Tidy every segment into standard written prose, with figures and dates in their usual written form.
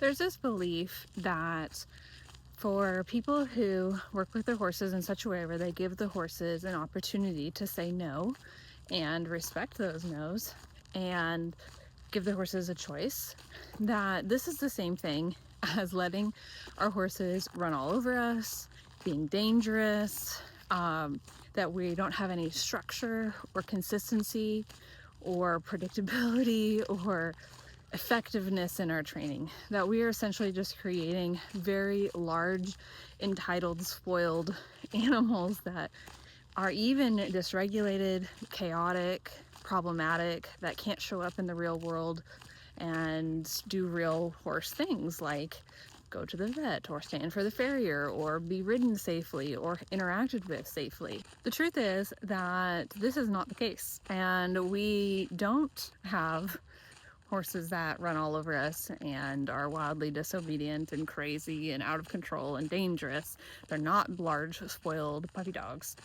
There's this belief that for people who work with their horses in such a way where they give the horses an opportunity to say no and respect those no's and give the horses a choice, that this is the same thing as letting our horses run all over us, being dangerous, that we don't have any structure or consistency or predictability or effectiveness in our training, that we are essentially just creating very large, entitled, spoiled animals that are even dysregulated, chaotic, problematic, that can't show up in the real world and do real horse things like go to the vet or stand for the farrier or be ridden safely or interacted with safely. The truth is that this is not the case, and we don't have horses that run all over us and are wildly disobedient and crazy and out of control and dangerous. They're not large, spoiled puppy dogs.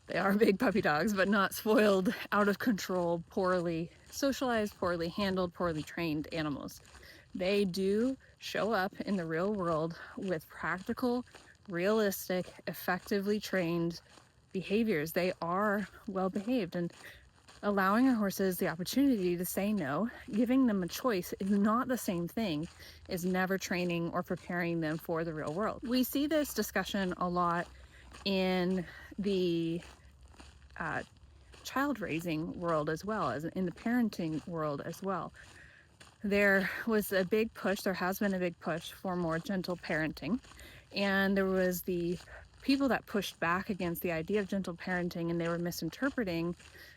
They are big puppy dogs, but not spoiled, out of control, poorly socialized, poorly handled, poorly trained animals. They do show up in the real world with practical, realistic, effectively trained behaviors. They are well behaved, and allowing our horses the opportunity to say no, giving them a choice, is not the same thing as never training or preparing them for the real world. We see this discussion a lot in the child raising world as well as in the parenting world as well. There was a big push, there has been a big push for more gentle parenting, and there was the people that pushed back against the idea of gentle parenting, and they were misinterpreting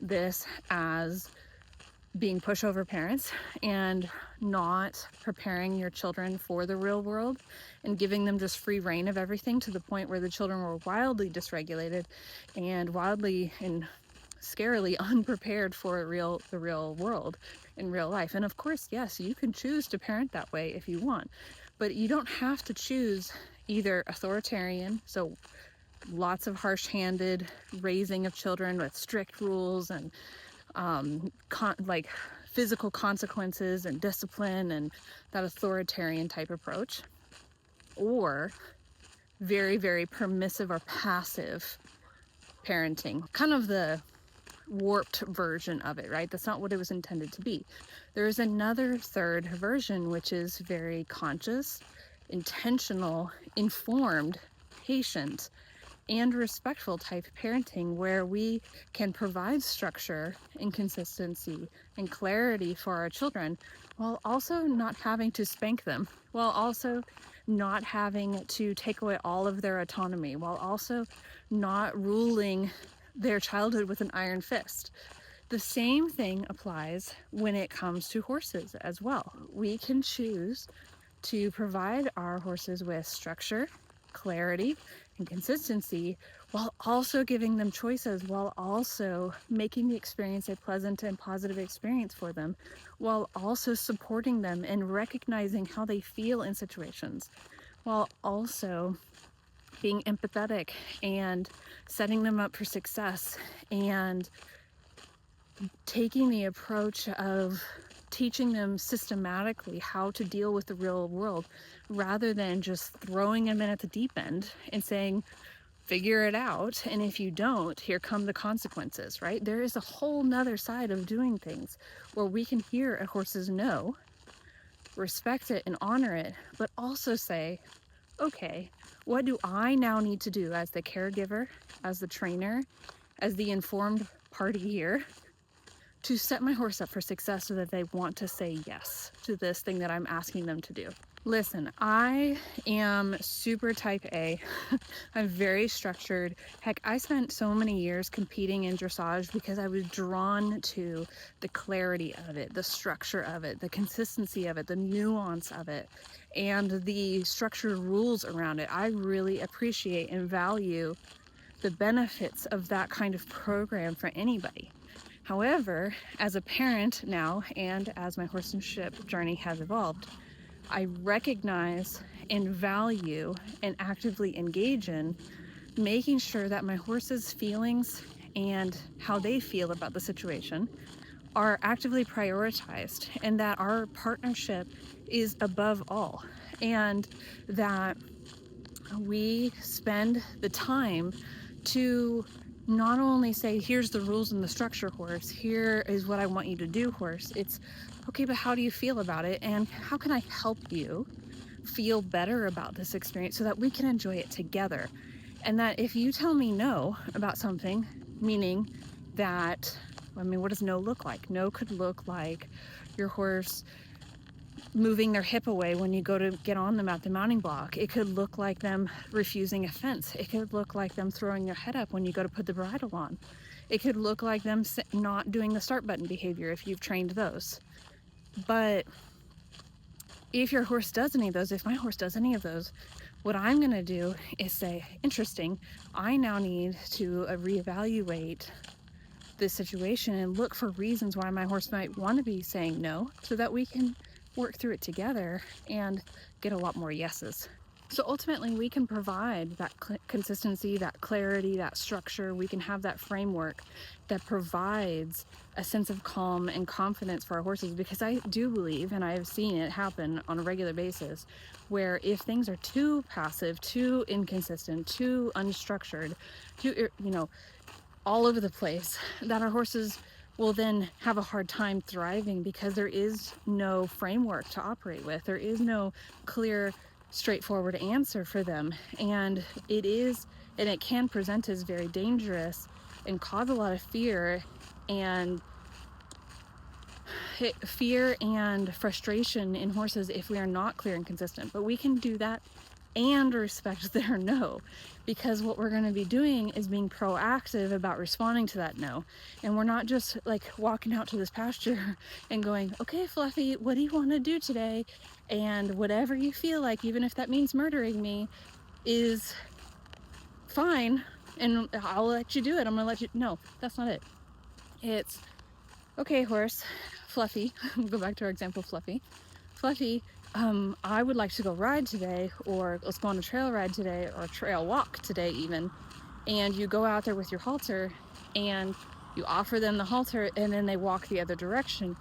this as being pushover parents and not preparing your children for the real world and giving them just free reign of everything, to the point where the children were wildly dysregulated and wildly and scarily unprepared for the real world in real life. And of course, yes, you can choose to parent that way if you want, but you don't have to choose either authoritarian, so lots of harsh-handed raising of children with strict rules and like physical consequences and discipline and that authoritarian type approach, or very, very permissive or passive parenting, kind of the warped version of it, right? That's not what it was intended to be. There is another third version, which is very conscious, intentional, informed, patient, and respectful type parenting, where we can provide structure and consistency and clarity for our children while also not having to spank them, while also not having to take away all of their autonomy, while also not ruling their childhood with an iron fist. The same thing applies when it comes to horses as well. We can choose to provide our horses with structure, clarity, and consistency, while also giving them choices, while also making the experience a pleasant and positive experience for them, while also supporting them and recognizing how they feel in situations, while also being empathetic and setting them up for success, and taking the approach of teaching them systematically how to deal with the real world, rather than just throwing them in at the deep end and saying, figure it out, and if you don't, here come the consequences, right? There is a whole nother side of doing things where we can hear a horse's no, respect it and honor it, but also say, okay, what do I now need to do as the caregiver, as the trainer, as the informed party here, to set my horse up for success so that they want to say yes to this thing that I'm asking them to do? Listen, I am super type A. I'm very structured. Heck, I spent so many years competing in dressage because I was drawn to the clarity of it, the structure of it, the consistency of it, the nuance of it, and the structured rules around it. I really appreciate and value the benefits of that kind of program for anybody. However, as a parent now, and as my horsemanship journey has evolved, I recognize and value and actively engage in making sure that my horse's feelings and how they feel about the situation are actively prioritized, and that our partnership is above all. and that we spend the time to not only say, here's the rules and the structure, horse, here is what I want you to do, horse. It's okay, but how do you feel about it? And how can I help you feel better about this experience so that we can enjoy it together? And that if you tell me no about something, meaning that, I mean, what does no look like? No could look like your horse moving their hip away when you go to get on them at the mounting block. It could look like them refusing a fence. It could look like them throwing their head up when you go to put the bridle on. It could look like them not doing the start button behavior if you've trained those. But if your horse does any of those, if my horse does any of those, what I'm going to do is say, interesting, I now need to reevaluate this situation and look for reasons why my horse might want to be saying no, so that we can work through it together and get a lot more yeses. So ultimately we can provide that consistency, that clarity, that structure. We can have that framework that provides a sense of calm and confidence for our horses, because I do believe, and I have seen it happen on a regular basis, where if things are too passive, too inconsistent, too unstructured, too, all over the place, that our horses will then have a hard time thriving, because there is no framework to operate with. There is no clear, straightforward answer for them. And it can present as very dangerous and cause a lot of fear and frustration in horses if we are not clear and consistent. But we can do that and respect their no, because what we're going to be doing is being proactive about responding to that no. And we're not just like walking out to this pasture and going, okay, Fluffy, what do you want to do today? And whatever you feel like, even if that means murdering me, is fine, and I'll let you do it. I'm gonna let you. No, that's not it. It's okay, horse, Fluffy. Go back to our example, Fluffy. I would like to go ride today, or let's go on a trail ride today, or a trail walk today even. And you go out there with your halter and you offer them the halter, and then they walk the other direction.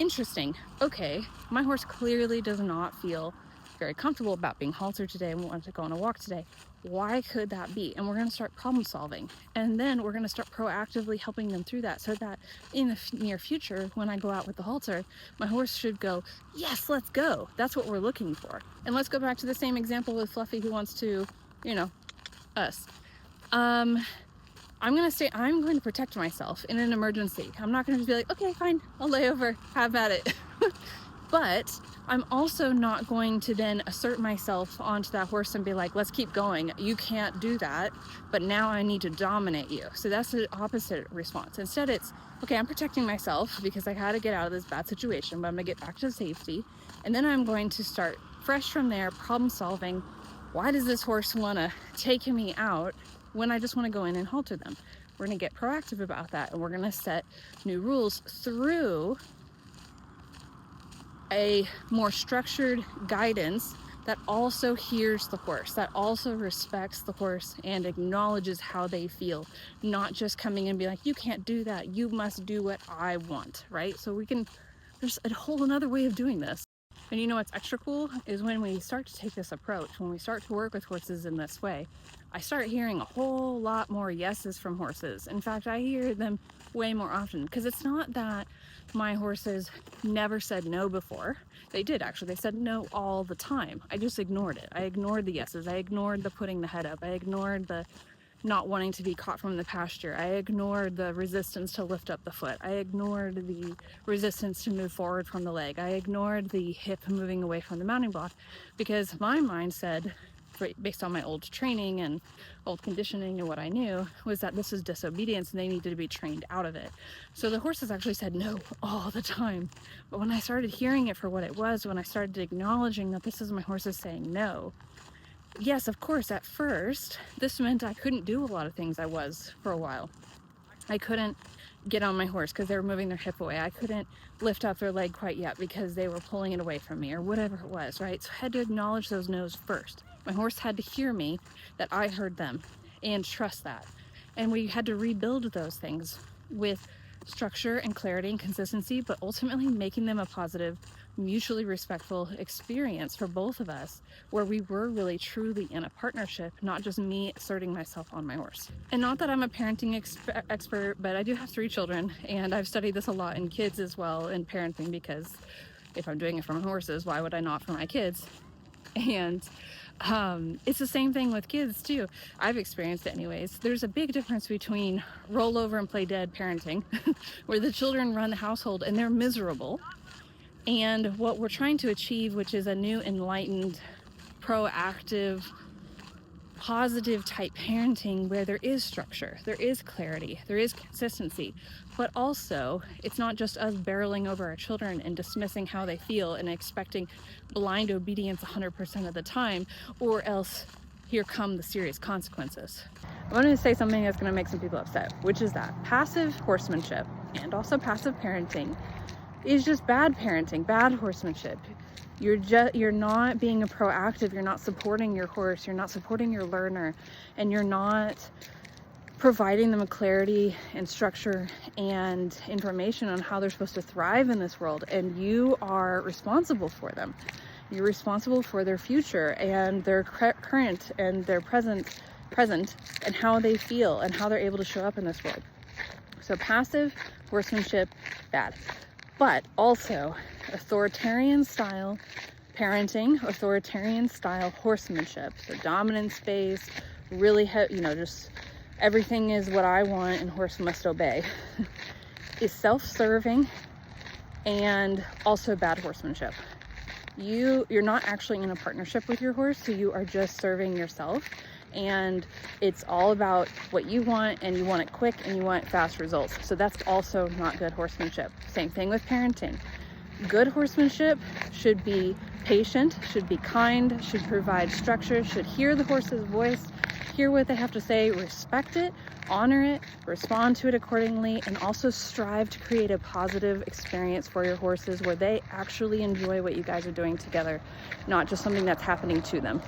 Interesting. Okay, my horse clearly does not feel very comfortable about being haltered today and wants to go on a walk today. Why could that be? And we're going to start problem solving, and then we're going to start proactively helping them through that, so that in the near future, when I go out with the halter, my horse should go, yes, let's go. That's what we're looking for. And let's go back to the same example with Fluffy, who wants to, us. I'm going to protect myself in an emergency. I'm not going to be like, okay, fine, I'll lay over, have at it. But I'm also not going to then assert myself onto that horse and be like, let's keep going. You can't do that, but now I need to dominate you. So that's the opposite response. Instead, it's, okay, I'm protecting myself because I had to get out of this bad situation, but I'm going to get back to safety. And then I'm going to start fresh from there, problem solving. Why does this horse want to take me out when I just want to go in and halter them? We're going to get proactive about that, and we're going to set new rules through a more structured guidance that also hears the horse, that also respects the horse and acknowledges how they feel, not just coming and be like, you can't do that, you must do what I want, right? So there's a whole another way of doing this. And what's extra cool is when we start to take this approach, when we start to work with horses in this way, I start hearing a whole lot more yeses from horses. In fact, I hear them way more often, because it's not that my horses never said no before. They did, actually. They said no all the time. I just ignored it. I ignored the yeses. I ignored the putting the head up. I ignored the not wanting to be caught from the pasture. I ignored the resistance to lift up the foot. I ignored the resistance to move forward from the leg. I ignored the hip moving away from the mounting block, because my mind said, based on my old training and old conditioning and what I knew, was that this is disobedience and they needed to be trained out of it. So the horses actually said no all the time. But when I started hearing it for what it was, when I started acknowledging that this is my horses saying no, yes, of course, at first, this meant I couldn't do a lot of things I was for a while. I couldn't get on my horse because they were moving their hip away. I couldn't lift up their leg quite yet because they were pulling it away from me, or whatever it was, right? So I had to acknowledge those no's first. My horse had to hear me, that I heard them, and trust that. And we had to rebuild those things with structure and clarity and consistency, but ultimately making them a positive mutually respectful experience for both of us, where we were really truly in a partnership, not just me asserting myself on my horse. And not that I'm a parenting expert, but I do have 3 children, and I've studied this a lot in kids as well, in parenting, because if I'm doing it for my horses, why would I not for my kids? And it's the same thing with kids too. I've experienced it anyways. There's a big difference between roll over and play dead parenting, where the children run the household and they're miserable, and what we're trying to achieve, which is a new, enlightened, proactive, positive type parenting, where there is structure, there is clarity, there is consistency, but also it's not just us barreling over our children and dismissing how they feel and expecting blind obedience 100% of the time, or else here come the serious consequences. I wanted to say something that's going to make some people upset, which is that passive horsemanship and also passive parenting is just bad parenting, bad horsemanship. You're not being a proactive, you're not supporting your horse, you're not supporting your learner, and you're not providing them a clarity and structure and information on how they're supposed to thrive in this world. And you are responsible for them. You're responsible for their future and their current and their present, and how they feel and how they're able to show up in this world. So passive horsemanship, bad. But also authoritarian style parenting, authoritarian style horsemanship, so dominance based, really just everything is what I want and horse must obey, is self-serving and also bad horsemanship. You're not actually in a partnership with your horse, so you are just serving yourself, and it's all about what you want, and you want it quick and you want fast results. So that's also not good horsemanship. Same thing with parenting. Good horsemanship should be patient, should be kind, should provide structure, should hear the horse's voice, hear what they have to say, respect it, honor it, respond to it accordingly, and also strive to create a positive experience for your horses where they actually enjoy what you guys are doing together, not just something that's happening to them.